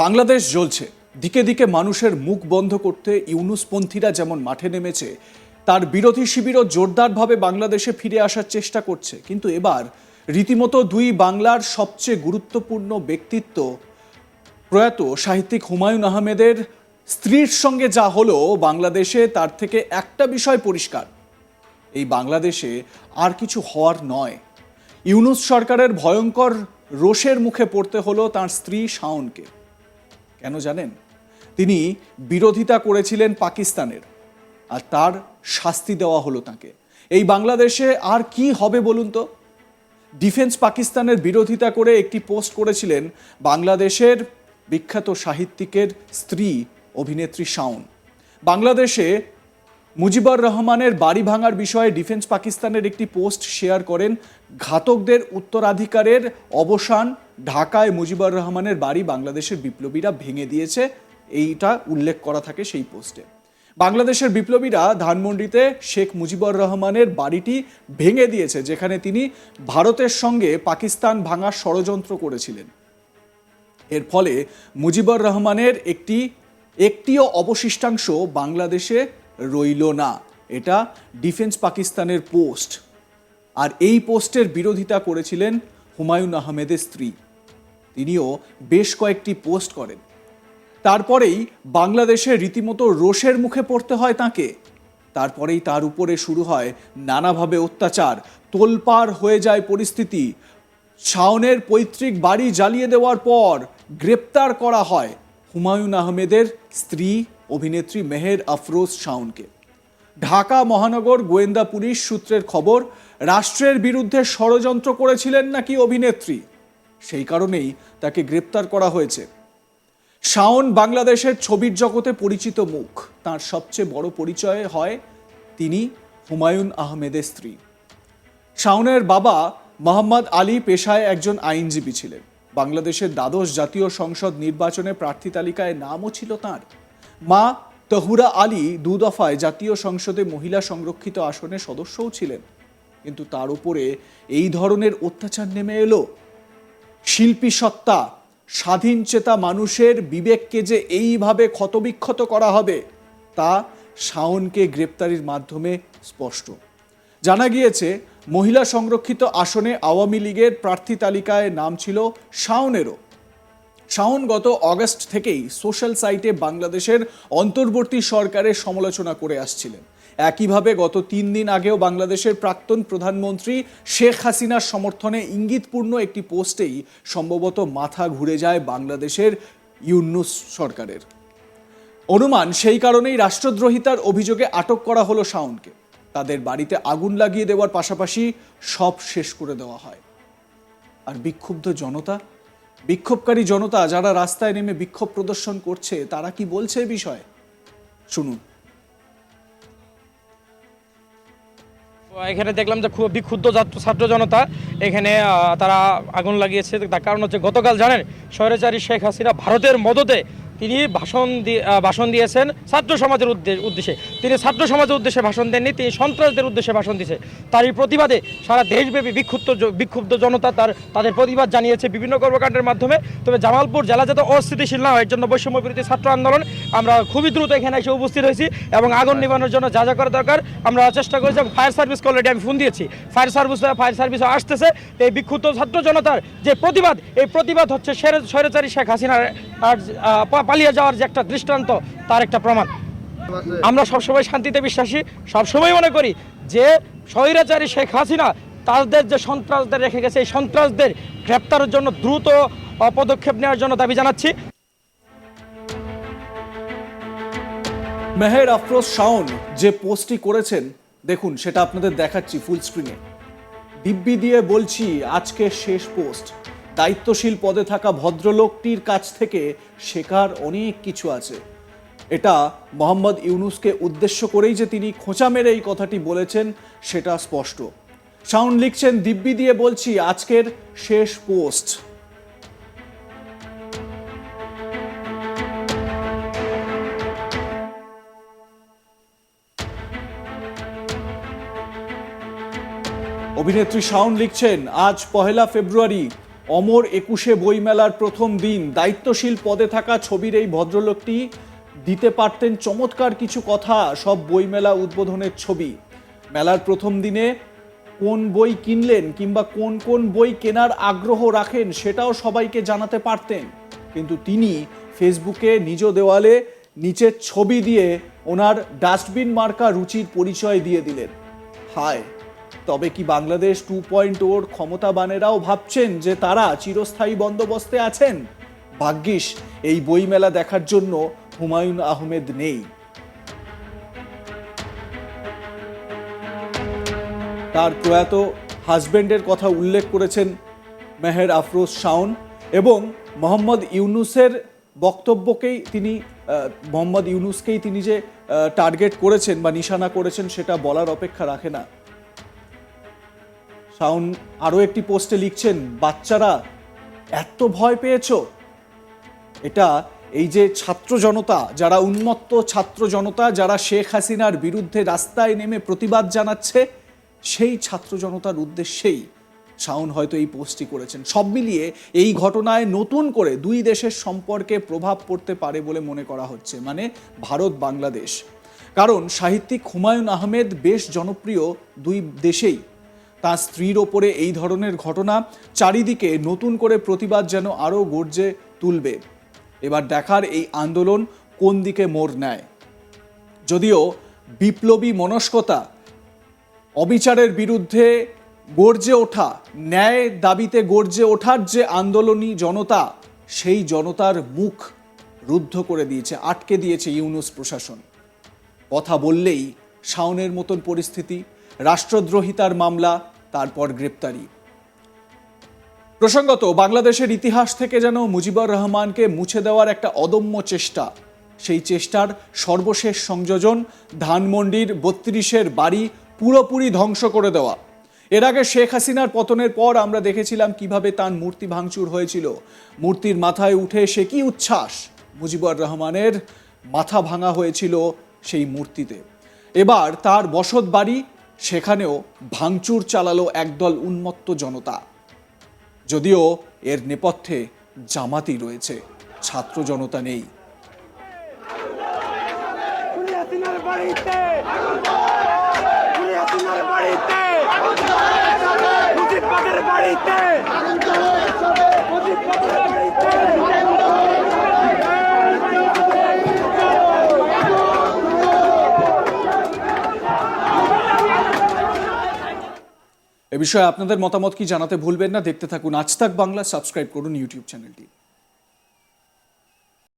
বাংলাদেশ জ্বলছে, দিকে দিকে মানুষের মুখ বন্ধ করতে ইউনুসপন্থীরা যেমন মাঠে নেমেছে, তার বিরোধী শিবিরও জোরদারভাবে বাংলাদেশে ফিরে আসার চেষ্টা করছে। কিন্তু এবার রীতিমতো দুই বাংলার সবচেয়ে গুরুত্বপূর্ণ ব্যক্তিত্ব প্রয়াত সাহিত্যিক হুমায়ুন আহমেদের স্ত্রীর সঙ্গে যা হলো বাংলাদেশে, তার থেকে একটা বিষয় পরিষ্কার: এই বাংলাদেশে আর কিছু হওয়ার নয়। ইউনুস সরকারের ভয়ঙ্কর রোষের মুখে পড়তে হলো তার স্ত্রী শাওনকে। কেন জানেন? তিনি বিরোধিতা করেছিলেন পাকিস্তানের, আর তার শাস্তি দেওয়া হলো তাকে। এই বাংলাদেশে আর কি হবে বলুন তো? ডিফেন্স পাকিস্তানের বিরোধিতা করে একটি পোস্ট করেছিলেন বাংলাদেশের বিখ্যাত সাহিত্যিকের স্ত্রী অভিনেত্রী শাওন। বাংলাদেশে মুজিবুর রহমানের বাড়ি ভাঙার বিষয়ে ডিফেন্স পাকিস্তানের একটি পোস্ট শেয়ার করেন। ঘাতকদের উত্তরাধিকারের অবসান, ঢাকায় মুজিবুর রহমানের বাড়ি বাংলাদেশের বিপ্লবীরা ভেঙে দিয়েছে, এইটা উল্লেখ করা থাকে সেই পোস্টে। বাংলাদেশের বিপ্লবীরা ধানমন্ডিতে শেখ মুজিবুর রহমানের বাড়িটি ভেঙে দিয়েছে, যেখানে তিনি ভারতের সঙ্গে পাকিস্তান ভাঙার ষড়যন্ত্র করেছিলেন। এর ফলে মুজিবুর রহমানের একটিও অবশিষ্টাংশ বাংলাদেশে রইল না। এটা ডিফেন্স পাকিস্তানের পোস্ট, আর এই পোস্টের বিরোধিতা করেছিলেন হুমায়ুন আহমেদের স্ত্রী। তিনিও বেশ কয়েকটি পোস্ট করেন। তারপরেই বাংলাদেশে রীতিমতো রোষের মুখে পড়তে হয় তাকে। তারপরেই তার উপরে শুরু হয় নানাভাবে অত্যাচার, তোলপাড় হয়ে যায় পরিস্থিতি। শাওনের পৈতৃক বাড়ি জ্বালিয়ে দেওয়ার পর গ্রেপ্তার করা হয় হুমায়ুন আহমেদের স্ত্রী অভিনেত্রী মেহের আফরোজ শাওনকে। ঢাকা মহানগর গোয়েন্দা পুলিশ সূত্রের খবর, রাষ্ট্রের বিরুদ্ধে ষড়যন্ত্র করেছিলেন নাকি অভিনেত্রী, সেই কারণেই তাকে গ্রেপ্তার করা হয়েছে। শাওন বাংলাদেশের ছবির জগতে পরিচিত মুখ। তার সবচেয়ে বড় পরিচয় হয় তিনি হুমায়ুন আহমেদের স্ত্রী। শাওনের বাবা মোহাম্মদ আলী পেশায় একজন আইনজীবী ছিলেন। বাংলাদেশের দ্বাদশ জাতীয় সংসদ নির্বাচনে প্রার্থী তালিকায় নামও ছিল তার। মা তহুরা আলী 2 দফায় জাতীয় সংসদে মহিলা সংরক্ষিত আসনের সদস্যও ছিলেন। কিন্তু তার উপরে এই ধরনের অত্যাচার নেমে এলো। শিল্পী সত্তা, স্বাধীন চেতা মানুষের বিবেককে যে এইভাবে ক্ষতবিক্ষত করা হবে, তা শাওনকে গ্রেপ্তারির মাধ্যমে স্পষ্ট। জানা গিয়েছে, মহিলা সংরক্ষিত আসনে আওয়ামী লীগের প্রার্থী তালিকায় নাম ছিল শাওনেরও। শাওন গত অগস্ট থেকেই সোশ্যাল সাইটে বাংলাদেশের অন্তর্বর্তী সরকারের সমালোচনা করে আসছিলেন। একইভাবে গত 3 দিন আগেও বাংলাদেশের প্রাক্তন প্রধানমন্ত্রী শেখ হাসিনার সমর্থনে ইঙ্গিতপূর্ণ একটি পোস্টেই সম্ভবত মাথা ঘুরে যায় বাংলাদেশের ইউনুস সরকারের। অনুমান সেই কারণেই রাষ্ট্রদ্রোহিতার অভিযোগে আটক করা হলো শাওনকে। তাদের বাড়িতে আগুন লাগিয়ে দেওয়ার পাশাপাশি সব শেষ করে দেওয়া হয়। আর বিক্ষোভকারী জনতা যারা রাস্তায় নেমে বিক্ষোভ প্রদর্শন করছে, তারা কি বলছে এই বিষয়ে শুনুন। এখানে দেখলাম যে খুব বিক্ষুব্ধ ছাত্র জনতা এখানে তারা আগুন লাগিয়েছে। তার কারণ হচ্ছে, গতকাল জানেন স্বৈরাচারী শেখ হাসিনা ভারতের মদতে তিনি ভাষণ দিয়েছেন ছাত্র সমাজের উদ্দেশ্যে। তিনি ছাত্র সমাজের উদ্দেশ্যে ভাষণ দেননি, তিনি সন্ত্রাসদের উদ্দেশ্যে ভাষণ দিয়েছে। তারই প্রতিবাদে সারা দেশব্যাপী বিক্ষুব্ধ জনতা তাদের প্রতিবাদ জানিয়েছে বিভিন্ন কর্মকাণ্ডের মাধ্যমে। তবে জামালপুর জেলা যাতে অস্থিতিশীল না হয়, এর জন্য বৈষম্য বিরোধী ছাত্র আন্দোলন আমরা খুবই দ্রুত এখানে এসে উপস্থিত হয়েছি এবং আগুন নিবানোর জন্য যা যা করা দরকার আমরা চেষ্টা করেছি। এবং ফায়ার সার্ভিসকে অলরেডি আমি ফোন দিয়েছি, ফায়ার সার্ভিস আসতেছে। এই বিক্ষুব্ধ ছাত্র জনতার যে প্রতিবাদ, এই প্রতিবাদ হচ্ছে স্বৈরাচারী শেখ হাসিনার পালিয়ে যাওয়ার যে একটা দৃষ্টান্ত, তার একটা প্রমাণ। আমরা সবসময় শান্তিতে বিশ্বাসী, সবসময় মনে করি যে স্বৈরাচারী শেখ হাসিনা তাদের যে সন্ত্রাসদের রেখে গেছে, এই সন্ত্রাসদের গ্রেপ্তারের জন্য দ্রুত পদক্ষেপ নেওয়ার জন্য দাবি জানাচ্ছি। মেহের আফরোজ শাওন যে পোস্টটি করেছেন, দেখুন সেটা আপনাদের দেখাচ্ছি ফুল স্ক্রিনে। দিব্যি দিয়ে বলছি, আজকে শেষ পোস্ট। দায়িত্বশীল পদে থাকা ভদ্রলোকটির কাছ থেকে শেখার অনেক কিছু আছে। এটা মোহাম্মদ ইউনুসকে উদ্দেশ্য করেই যে তিনি খোঁচা মেরে এই কথাটি বলেছেন, সেটা স্পষ্ট। শাওন লিখছেন, দিব্যি দিয়ে বলছি, আজকের শেষ পোস্ট। অভিনেত্রী শাওন লিখছেন, আজ 1 ফেব্রুয়ারি অমর 21 বইমেলার প্রথম দিন দায়িত্বশীল পদে থাকা ছবির এই ভদ্রলোকটি দিতে পারতেন চমৎকার কিছু কথা। সব বইমেলা উদ্বোধনের ছবি, মেলার প্রথম দিনে কোন বই কিনলেন কিংবা কোন কোন বই কেনার আগ্রহ রাখেন সেটাও সবাইকে জানাতে পারতেন। কিন্তু তিনি ফেসবুকে নিজ দেওয়ালে নিচের ছবি দিয়ে ওনার ডাস্টবিন মার্কা রুচির পরিচয় দিয়ে দিলেন। হায়, তবে কি বাংলাদেশ 2.0 ক্ষমতাবানেরাও ভাবছেন যে তারা চিরস্থায়ী বন্দোবস্তে আছেন? ভাগ্যিস এই বইমেলা দেখার জন্য হুমায়ুন আহমেদ নেই। তার প্রয়াত হাজবেন্ডের কথা উল্লেখ করেছেন মেহের আফরোজ শাওন এবং মোহাম্মদ ইউনুসের বক্তব্যকেই তিনি মোহাম্মদ ইউনুসকেই তিনি যে টার্গেট করেছেন বা নিশানা করেছেন সেটা বলার অপেক্ষা রাখে না। শাওন আরও একটি পোস্টে লিখছেন, বাচ্চারা এত ভয় পেয়েছো? এটা এই যে ছাত্র জনতা, যারা উন্মত্ত ছাত্র জনতা, যারা শেখ হাসিনার বিরুদ্ধে রাস্তায় নেমে প্রতিবাদ জানাচ্ছে, সেই ছাত্র জনতার উদ্দেশ্যেই শাওন হয়তো এই পোস্টটি করেছেন। সব মিলিয়ে এই ঘটনায় নতুন করে দুই দেশের সম্পর্কে প্রভাব পড়তে পারে বলে মনে করা হচ্ছে, মানে ভারত বাংলাদেশ। কারণ সাহিত্যিক হুমায়ুন আহমেদ বেশ জনপ্রিয় দুই দেশেই। তার স্ত্রীর ওপরে এই ধরনের ঘটনা চারিদিকে নতুন করে প্রতিবাদ যেন আরও গর্জে তুলবে। এবার দেখার এই আন্দোলন কোন দিকে মোড় নেয়। যদিও বিপ্লবী মনস্কতা, অবিচারের বিরুদ্ধে গর্জে ওঠা, ন্যায় দাবিতে গর্জে ওঠার যে আন্দোলনী জনতা, সেই জনতার মুখ রুদ্ধ করে দিয়েছে, আটকে দিয়েছে ইউনুস প্রশাসন। কথা বললেই শাওনের মতন পরিস্থিতি, রাষ্ট্রদ্রোহিতার মামলা, তারপর গ্রেপ্তারি। প্রসঙ্গত, বাংলাদেশের ইতিহাস থেকে যেন মুজিবুর রহমানকে মুছে দেওয়ার একটা অদম্য চেষ্টা, সেই চেষ্টার সর্বশেষ সংযোজন ধানমন্ডির 32-এর বাড়ি পুরোপুরি ধ্বংস করে দেওয়া। এর আগে শেখ হাসিনার পতনের পর আমরা দেখেছিলাম কিভাবে তার মূর্তি ভাঙচুর হয়েছিল। মূর্তির মাথায় উঠে সে কি উচ্ছ্বাস, মুজিবুর রহমানের মাথা ভাঙা হয়েছিল সেই মূর্তিতে। এবার তার বসত বাড়ি, সেখানেও ভাঙচুর চালালো একদল উন্মত্ত জনতা। যদিও এর নেপথ্যে জামাতই রয়েছে, ছাত্র জনতা নেই। এ বিষয়ে আপনাদের মতামত কি জানাতে ভুলবেন না। দেখতে থাকুন আজ তাক বাংলা, সাবস্ক্রাইব করুন ইউটিউব চ্যানেলটি।